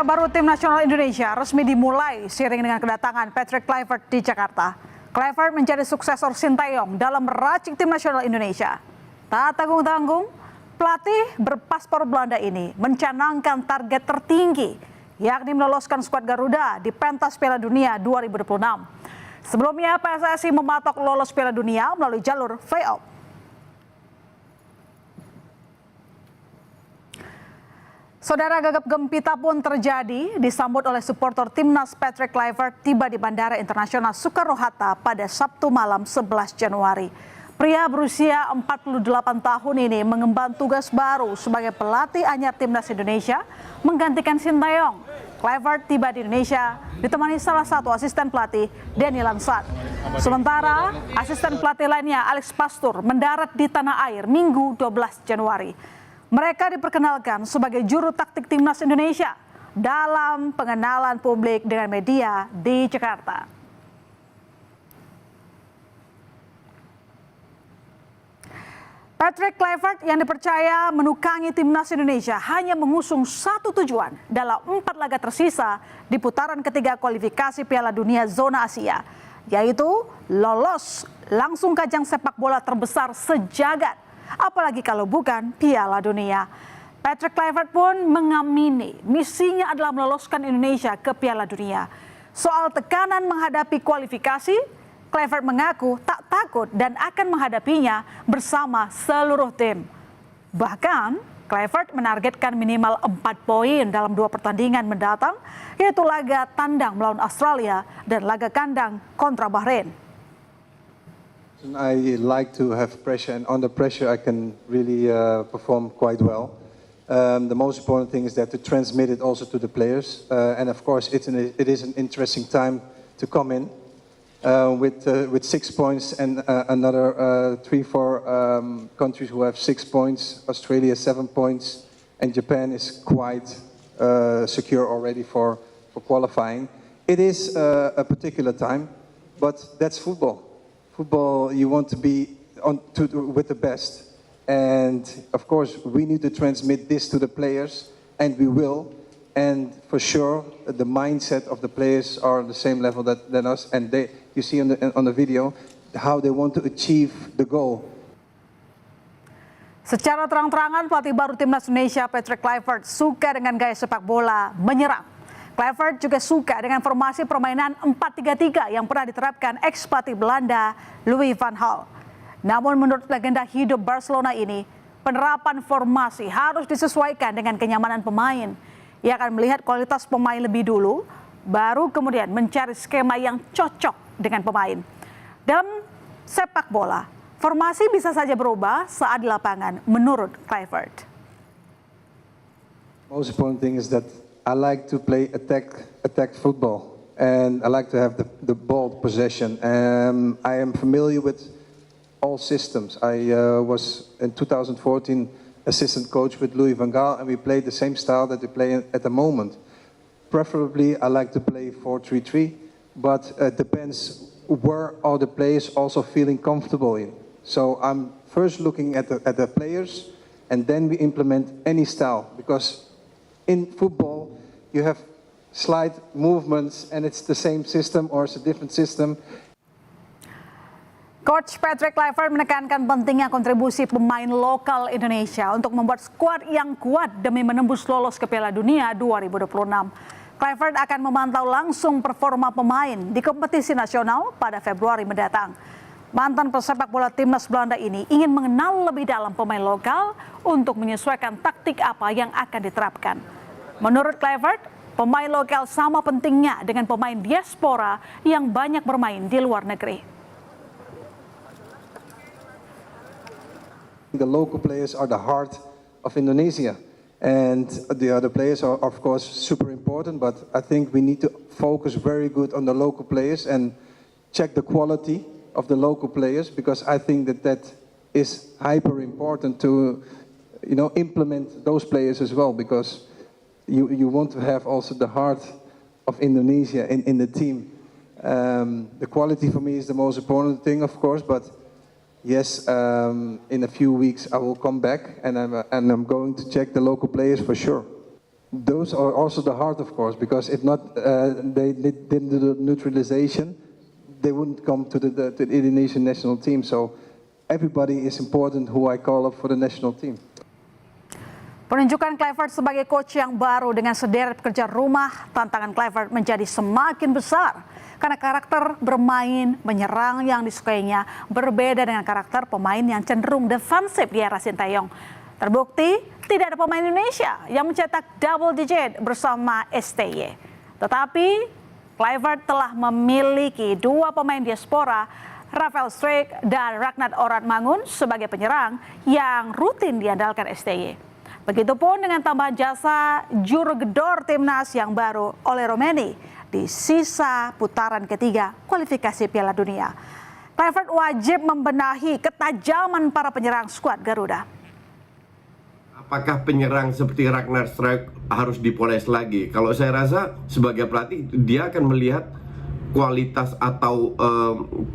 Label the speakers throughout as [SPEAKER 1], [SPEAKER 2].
[SPEAKER 1] Era baru tim nasional Indonesia resmi dimulai seiring dengan kedatangan Patrick Kluivert di Jakarta. Kluivert menjadi suksesor Sinteyong dalam meracik tim nasional Indonesia. Tak tanggung-tanggung, pelatih berpaspor Belanda ini mencanangkan target tertinggi, yakni meloloskan skuad Garuda di pentas Piala Dunia 2026. Sebelumnya PSSI mematok lolos Piala Dunia melalui jalur playoff. Saudara, gagap gempita pun terjadi disambut oleh supporter timnas. Patrick Kluivert tiba di Bandara Internasional Soekarno-Hatta pada Sabtu malam 11 Januari. Pria berusia 48 tahun ini mengemban tugas baru sebagai pelatih anyar timnas Indonesia menggantikan Sinteyong. Kluivert tiba di Indonesia ditemani salah satu asisten pelatih, Denny Lansat. Sementara asisten pelatih lainnya, Alex Pastur, mendarat di tanah air Minggu 12 Januari. Mereka diperkenalkan sebagai juru taktik timnas Indonesia dalam pengenalan publik dengan media di Jakarta. Patrick Kluivert yang dipercaya menukangi timnas Indonesia hanya mengusung satu tujuan dalam 4 laga tersisa di putaran ketiga kualifikasi Piala Dunia Zona Asia, yaitu lolos langsung ke ajang sepak bola terbesar sejagat. Apalagi kalau bukan Piala Dunia. Patrick Kluivert pun mengamini misinya adalah meloloskan Indonesia ke Piala Dunia. Soal tekanan menghadapi kualifikasi, Kluivert mengaku tak takut dan akan menghadapinya bersama seluruh tim. Bahkan Kluivert menargetkan minimal 4 poin dalam 2 pertandingan mendatang, yaitu laga tandang melawan Australia dan laga kandang kontra Bahrain.
[SPEAKER 2] I like to have pressure, and under pressure I can really perform quite well. The most important thing is that to transmit it also to the players, and of course it is an interesting time to come in with 6 points and another 3-4 countries who have 6 points. Australia 7 points, and Japan is quite secure already for qualifying. It is a particular time, but that's football. Football, you want to be with the best, and of course we need to transmit this to the players, and we will. And for sure, the mindset of the players are on the same level than us, and you see on the video how they want to achieve the goal.
[SPEAKER 1] Secara terang-terangan, pelatih baru timnas Indonesia Patrick Kluivert suka dengan gaya sepak bola menyerang. Kluivert juga suka dengan formasi permainan 4-3-3 yang pernah diterapkan ex-pelatih Belanda Louis van Gaal. Namun menurut legenda hidup Barcelona ini, penerapan formasi harus disesuaikan dengan kenyamanan pemain. Ia akan melihat kualitas pemain lebih dulu, baru kemudian mencari skema yang cocok dengan pemain. Dalam sepak bola, formasi bisa saja berubah saat di lapangan menurut Kluivert.
[SPEAKER 2] Most important thing is that I like to play attack football, and I like to have the ball possession. I am familiar with all systems. I was in 2014 assistant coach with Louis van Gaal, and we played the same style that we play at the moment. Preferably, I like to play 4-3-3, but it depends where are the players also feeling comfortable in. So I'm first looking at the players, and then we implement any style, because in football, you have slight movements and it's the same system or it's a different system.
[SPEAKER 1] Coach Patrick Kluivert menekankan pentingnya kontribusi pemain lokal Indonesia untuk membuat skuad yang kuat demi menembus lolos ke Piala Dunia 2026. Kluivert akan memantau langsung performa pemain di kompetisi nasional pada Februari mendatang. Mantan pesepak bola timnas Belanda ini ingin mengenal lebih dalam pemain lokal untuk menyesuaikan taktik apa yang akan diterapkan. Menurut Kluivert, pemain lokal sama pentingnya dengan pemain diaspora yang banyak bermain di luar negeri.
[SPEAKER 2] The local players are the heart of Indonesia, and the other players are of course super important, but I think we need to focus very good on the local players and check the quality of the local players, because I think that is hyper important to implement those players as well, because you want to have also the heart of Indonesia in the team. The quality for me is the most important thing, of course, but yes, in a few weeks I will come back and I'm going to check the local players for sure. those are also the heart, of course, because if not, they didn't do the neutralization, they wouldn't come to the Indonesian national team. So everybody is important who I call up for the national team.
[SPEAKER 1] Penunjukan Kluivert sebagai coach yang baru dengan sederet pekerjaan rumah, tantangan Kluivert menjadi semakin besar karena karakter bermain menyerang yang disukainya berbeda dengan karakter pemain yang cenderung defensif di era Sintayong. Terbukti tidak ada pemain Indonesia yang mencetak double digit bersama STY. Tetapi Kluivert telah memiliki dua pemain diaspora, Rafael Struijk dan Ragnar Oratmangun sebagai penyerang yang rutin diandalkan STY. Begitupun dengan tambahan jasa juru gedor timnas yang baru oleh Romeni di sisa putaran ketiga kualifikasi Piala Dunia. Kluivert wajib membenahi ketajaman para penyerang skuad Garuda.
[SPEAKER 3] Apakah penyerang seperti Ragnar Struijk harus dipoles lagi? Kalau saya rasa sebagai pelatih dia akan melihat kualitas atau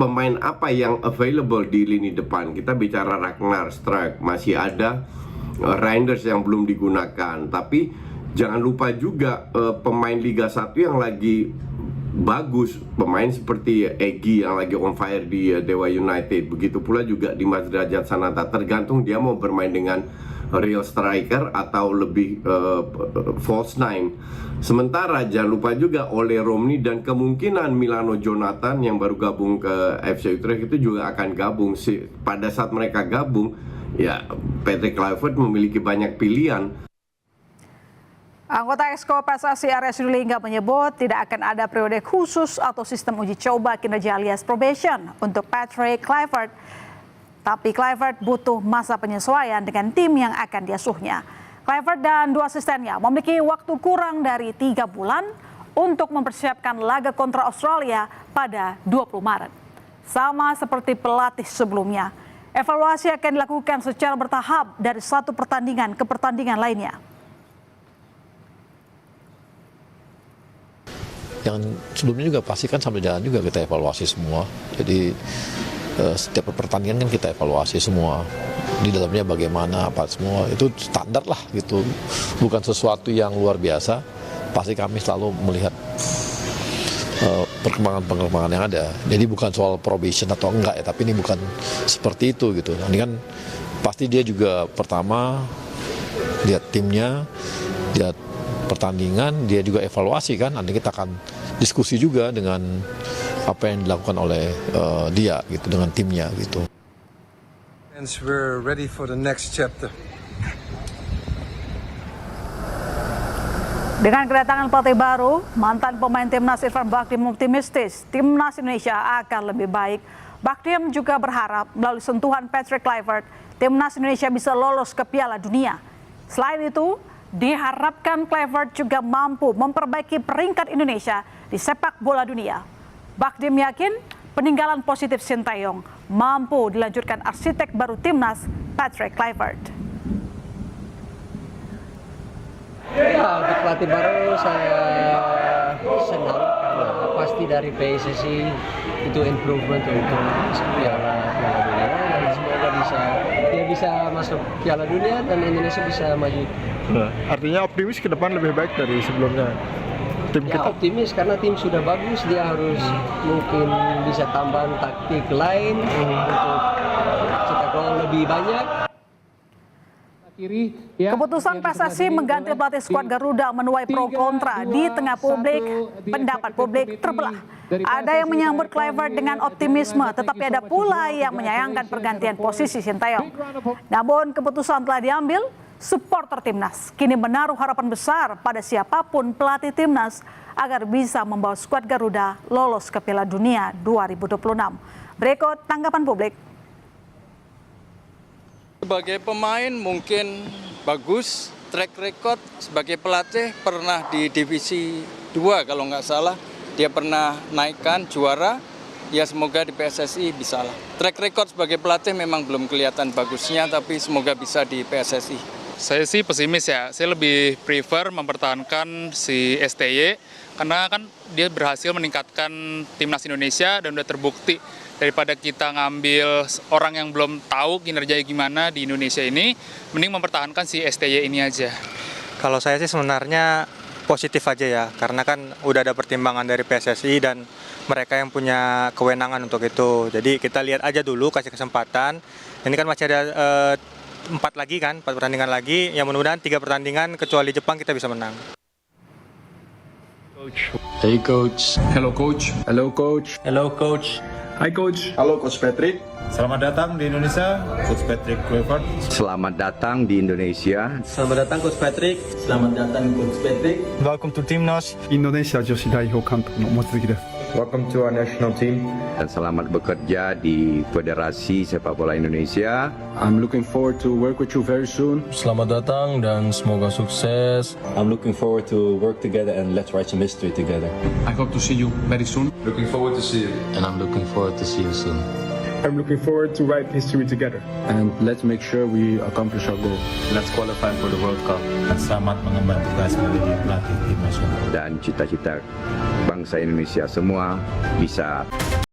[SPEAKER 3] pemain apa yang available di lini depan. Kita bicara Ragnar Struijk, masih ada Reinders yang belum digunakan. Tapi jangan lupa juga pemain Liga 1 yang lagi bagus, pemain seperti Egy yang lagi on fire di Dewa United. Begitu pula juga di Mas Derajat Sananta. Tergantung dia mau bermain dengan real striker atau lebih false nine. Sementara jangan lupa juga Ole Romni dan kemungkinan Milano Jonathan yang baru gabung ke FC Utrecht itu juga akan gabung. Pada saat mereka gabung, ya Patrick Kluivert memiliki banyak pilihan.
[SPEAKER 1] Anggota Exco PSSI Arya Sinulinga menyebut tidak akan ada periode khusus atau sistem uji coba kinerja alias probation untuk Patrick Kluivert. Tapi Kluivert butuh masa penyesuaian dengan tim yang akan diasuhnya. Kluivert dan dua asistennya memiliki waktu kurang dari 3 bulan untuk mempersiapkan laga kontra Australia pada 20 Maret. Sama seperti pelatih sebelumnya, evaluasi akan dilakukan secara bertahap dari satu pertandingan ke pertandingan lainnya.
[SPEAKER 4] Yang sebelumnya juga pasti kan sambil jalan juga kita evaluasi semua. Jadi setiap pertandingan kan kita evaluasi semua. Di dalamnya bagaimana, apa semua. Itu standar lah gitu. Bukan sesuatu yang luar biasa. Pasti kami selalu melihat perkembangan-perkembangan yang ada. Jadi bukan soal probation atau enggak ya. Tapi ini bukan seperti itu gitu. Ini kan pasti dia juga pertama lihat timnya, lihat pertandingan, dia juga evaluasi kan. Nanti kita akan diskusi juga dengan apa yang dilakukan oleh dia gitu dengan timnya gitu.
[SPEAKER 5] And we're ready for the next chapter.
[SPEAKER 1] Dengan kedatangan pelatih baru, mantan pemain timnas Irfan Bahdim optimistis timnas Indonesia akan lebih baik. Bahdim juga berharap melalui sentuhan Patrick Kluivert, timnas Indonesia bisa lolos ke Piala Dunia. Selain itu, diharapkan Kluivert juga mampu memperbaiki peringkat Indonesia di sepak bola dunia. Bahdim yakin peninggalan positif Sintayong mampu dilanjutkan arsitek baru timnas Patrick Kluivert.
[SPEAKER 6] Ya, untuk pelatih baru saya senang karena pasti dari PSSI itu improvement untuk Piala Dunia dan semoga dia bisa masuk Piala Dunia dan Indonesia bisa maju.
[SPEAKER 7] Nah, artinya optimis ke depan lebih baik dari sebelumnya. Tim
[SPEAKER 6] ya,
[SPEAKER 7] kita
[SPEAKER 6] optimis karena tim sudah bagus, dia harus mungkin bisa tambahan taktik lain untuk cetak gol lebih banyak.
[SPEAKER 1] Keputusan PSSI mengganti pelatih skuad Garuda menuai pro kontra di tengah publik. Pendapat publik terbelah. Ada yang menyambut Kluivert dengan optimisme, tetapi ada pula yang menyayangkan pergantian posisi Sintayong. Namun keputusan telah diambil. Supporter timnas kini menaruh harapan besar pada siapapun pelatih timnas agar bisa membawa skuad Garuda lolos ke Piala Dunia 2026. Berikut tanggapan publik.
[SPEAKER 8] Sebagai pemain mungkin bagus, track record sebagai pelatih pernah di divisi 2 kalau nggak salah. Dia pernah naikkan juara, ya semoga di PSSI bisa lah. Track record sebagai pelatih memang belum kelihatan bagusnya, tapi semoga bisa di PSSI.
[SPEAKER 9] Saya sih pesimis ya, saya lebih prefer mempertahankan si STY karena kan dia berhasil meningkatkan timnas Indonesia dan udah terbukti daripada kita ngambil orang yang belum tahu kinerjanya gimana di Indonesia ini, mending mempertahankan si STY ini aja.
[SPEAKER 7] Kalau saya sih sebenarnya positif aja ya, karena kan udah ada pertimbangan dari PSSI dan mereka yang punya kewenangan untuk itu. Jadi kita lihat aja dulu, kasih kesempatan. Ini kan masih ada 4 pertandingan lagi. Ya mudah-mudahan 3 pertandingan kecuali Jepang kita bisa menang.
[SPEAKER 4] Hey coach.
[SPEAKER 5] Hello, coach.
[SPEAKER 7] Hello coach.
[SPEAKER 6] Hello coach.
[SPEAKER 7] Hi coach.
[SPEAKER 5] Halo, Coach Patrick.
[SPEAKER 7] Selamat datang di Indonesia, Coach Patrick Kluivert.
[SPEAKER 10] Selamat datang di Indonesia.
[SPEAKER 6] Selamat datang Coach Patrick. Selamat datang Coach Patrick.
[SPEAKER 7] Welcome to Timnas. Indonesia Joshi Daiho Kantoku no Motsuki desu. Welcome to our national team.
[SPEAKER 10] Dan selamat bekerja di Federasi Sepak Bola Indonesia.
[SPEAKER 7] I'm looking forward to work with you very soon.
[SPEAKER 4] Selamat datang dan semoga sukses.
[SPEAKER 11] I'm looking forward to work together and let's write some history together.
[SPEAKER 5] I hope to see you very soon.
[SPEAKER 7] Looking forward to see you.
[SPEAKER 4] And I'm looking forward to see you soon.
[SPEAKER 7] I'm looking forward to write history together. And let's make sure we accomplish our goal.
[SPEAKER 11] Let's qualify for the World Cup.
[SPEAKER 4] Selamat mengemban tugas menjadi pelatih tim nasional.
[SPEAKER 10] Dan cita-cita bangsa Indonesia semua bisa